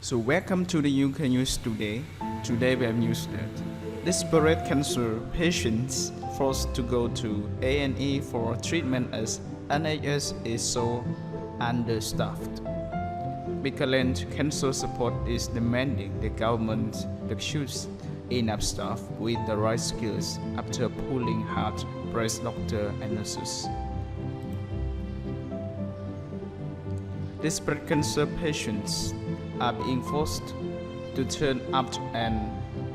So welcome to the UK News Today. Today we have news that desperate cancer patients forced to go to A&E for treatment as NHS is so understaffed. Macmillan Cancer Support is demanding the government recruits enough staff with the right skills after pulling hard-pressed doctors and nurses. Desperate cancer patients are being forced to turn up and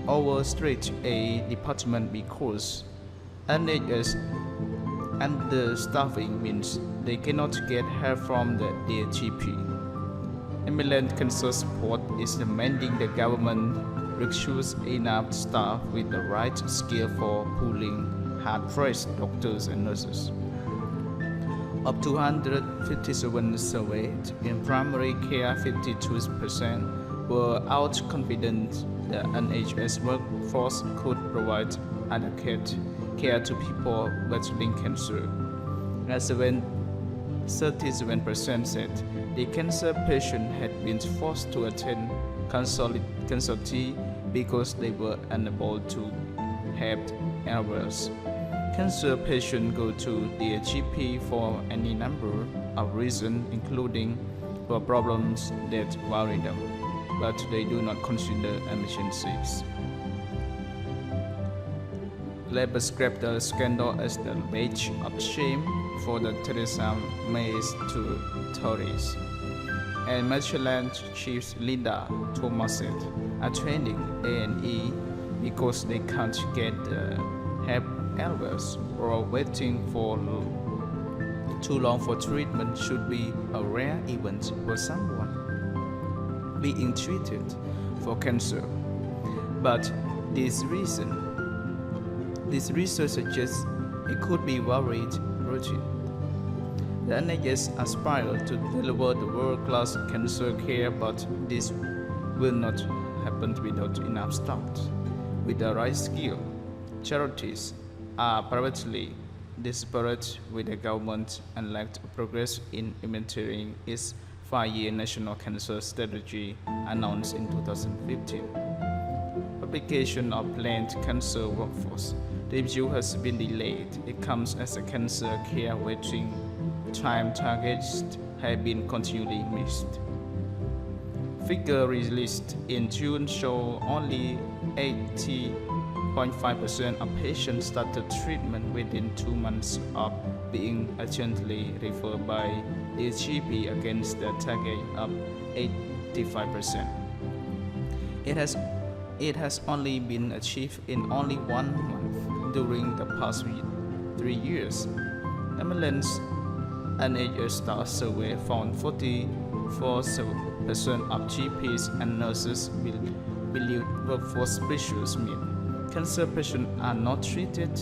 overstretch a department because NHS understaffing means they cannot get help from their GP. Macmillan Cancer Support is demanding the government recruits enough staff with the right skill for pulling hard-pressed doctors and nurses. Of 257 surveyed in primary care, 52% were outconfident the NHS workforce could provide adequate care to people battling cancer. As 37% said the cancer patient had been forced to attend casualty because they were unable to have errors. Cancer patients go to their GP for any number of reasons, including for problems that worry them, but they do not consider emergencies. Labour described the scandal as the badge of shame for the Theresa May's two Tories. And Macmillan Chief Linda Thomas said, are training A&E because they can't get help elsewhere or waiting for too long for treatment should be a rare event for someone being treated for cancer. But this research suggests it could be worried routine. The NHS aspires to deliver the world-class cancer care, but this will not happen without enough staff with the right skill. Charities are privately desperate with the government and lacked progress in implementing its 5-year national cancer strategy announced in 2015. Publication of planned cancer workforce review has been delayed. It comes as a cancer care waiting time targets have been continually missed. Figures released in June show only 80.5% of patients started treatment within 2 months of being urgently referred by their GP against the target of 85%. It has only been achieved in only 1 month during the past 3 years. Macmillan's NHS staff survey found 44% of GPs and nurses believe workforce issues mean cancer patients are not treated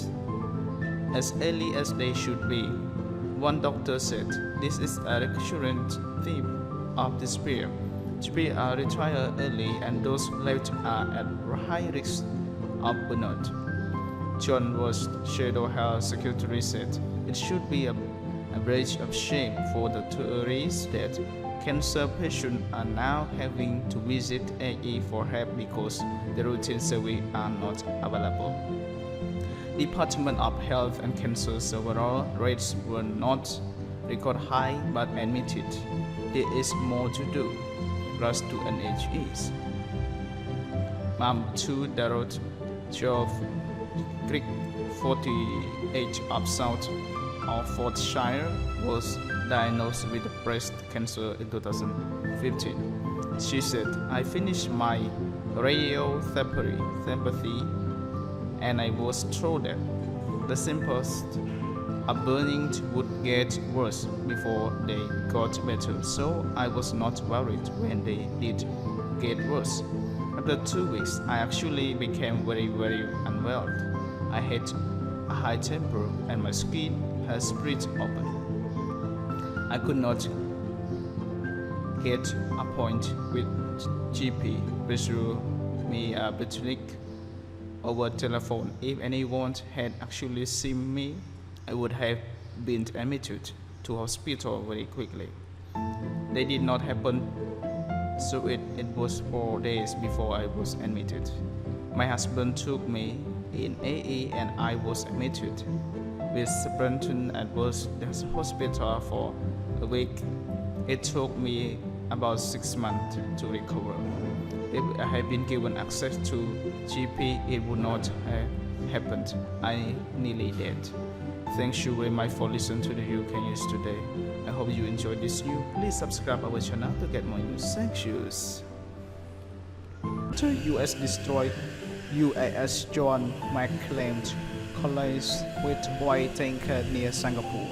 as early as they should be. One doctor said, this is a recurrent theme of despair. GPs are retired early and those left are at high risk of burnout. John Ross, Shadow Health Secretary, said, it should be a badge of shame for the Tories that cancer patients are now having to visit A&E for help because the routine surveys are not available. Department of Health and Cancer several rates were not record high but admitted there is more to do. Rush to NHS. Mom 2 Darrod Jove Creek 48 of South Oxfordshire was diagnosed with breast cancer in 2015. She said, I finished my radiotherapy and I was told that the symptoms of burning would get worse before they got better, so I was not worried when they did get worse. After 2 weeks, I actually became very unwell. I had a high temper and my skin has split open. I could not get a point with GP through me a clinic over telephone. If anyone had actually seen me, I would have been admitted to hospital very quickly. They did not happen so it was 4 days before I was admitted. My husband took me in AA and I was admitted with Sprinton at the hospital for a week. It took me about 6 months to recover. If I had been given access to GP, it would not have happened. I nearly dead. Thank you very much for listening to the UK news today. I hope you enjoyed this news. Please subscribe our channel to get more news. Thank you. After US destroyed UAS John Macmillan collided with oil tanker near Singapore.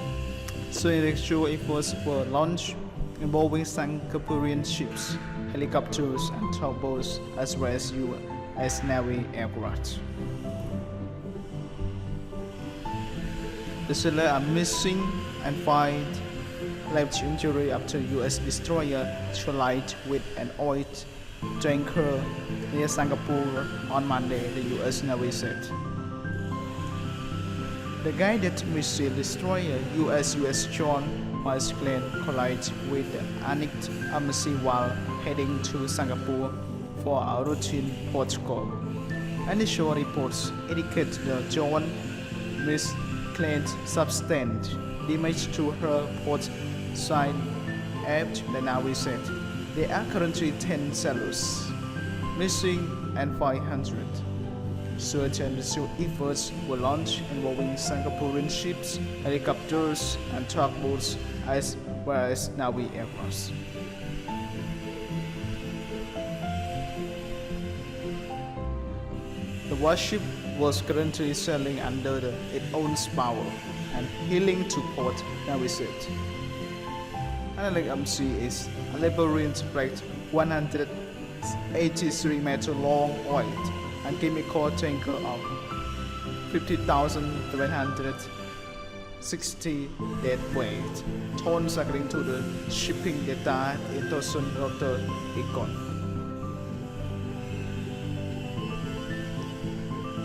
So initial efforts were launched involving Singaporean ships, helicopters and tugboats as well as US Navy aircraft. The sailors are missing and 5 left injury after US destroyer collided with an oil tanker near Singapore on Monday, the US Navy said. The guided missile destroyer USS John Macmillan collided with the Annick embassy while heading to Singapore for a routine port call. Initial reports indicate the John Macmillan sustained damage to her port side after the Navy said. There are currently 10 sailors missing and 500. Search and rescue efforts were launched involving Singaporean ships, helicopters and tugboats as well as Navy aircraft. The warship was currently sailing under its own power and heading to port, Navy said. Annick embassy is a labyrinth plate 183 meter long oil and chemical tanker of 50,760 deadweight tons according to the shipping data in Thomson Reuters Econ.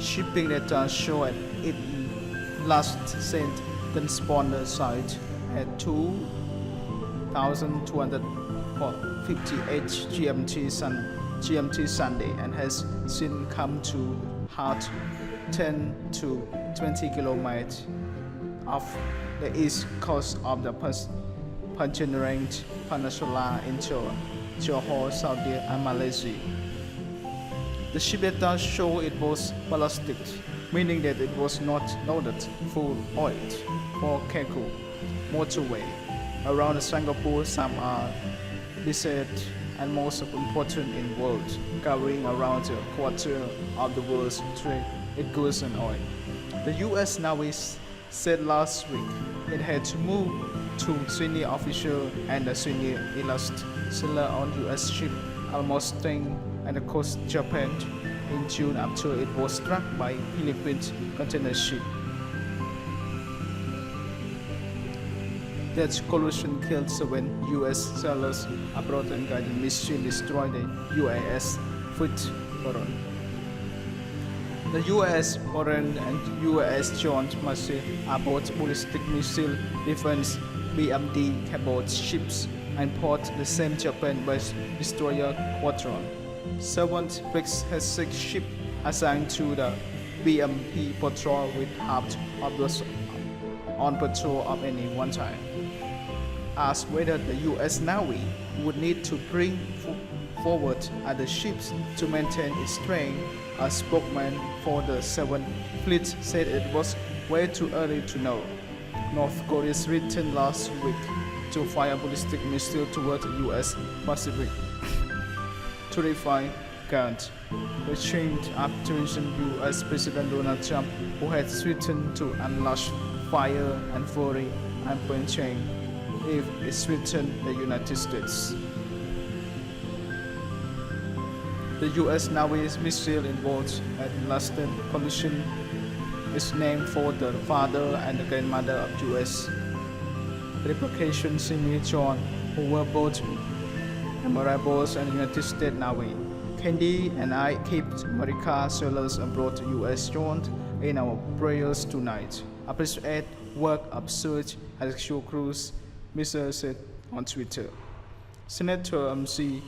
Shipping data show it last sent transponder site at 2,258 GMT Sunday and has since come to halt 10 to 20 kilometers off the east coast of the Penang Peninsula into Johor, Saudi and Malaysia. The ship data show it was ballastic, meaning that it was not loaded full oil for cargo motorway. Around Singapore, some are listed and most important in the world, covering around a quarter of the world's trade in goods and oil. The US Navy said last week it had to move to senior official and a senior enlisted sailor on US ship almost staying at the coast of Japan in June after it was struck by Philippines container ship. That collision killed 7 US sailors abroad and guided missile destroyed the UAS Fitzgerald. The UAS Warren and UAS John Macmillan are both ballistic missile defense BMD capable ships and port the same Japan-based destroyer Quadron. 7th Fleet has 6 ships assigned to the BMP patrol with half of those on patrol at any one time. Asked whether the US Navy would need to bring forward other ships to maintain its strength, a spokesman for the 7th Fleet said it was way too early to know. North Korea threatened last week to fire ballistic missiles toward the US Pacific to defy Gant. The change after US President Donald Trump, who had threatened to unleash fire and fury and Pyongyang if it threatened the United States. The US Navy's missile involved at last collision is named for the father and the grandmother of US replication Simi John, who were both memorable in the United States Navy. Candy and I kept America sailors abroad US John in our prayers tonight. Appreciate work of search and rescue crews, Mr. said on Twitter. Senator MC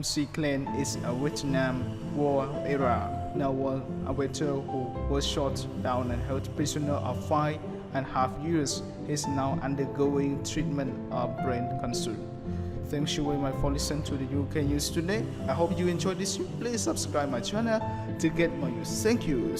She claimed is a Vietnam War era naval operator who was shot down and held prisoner of 5.5 years. He is now undergoing treatment of brain cancer. Thanks you very much for listening to the UK News today. I hope you enjoyed this. Please subscribe my channel to get more news. Thank you.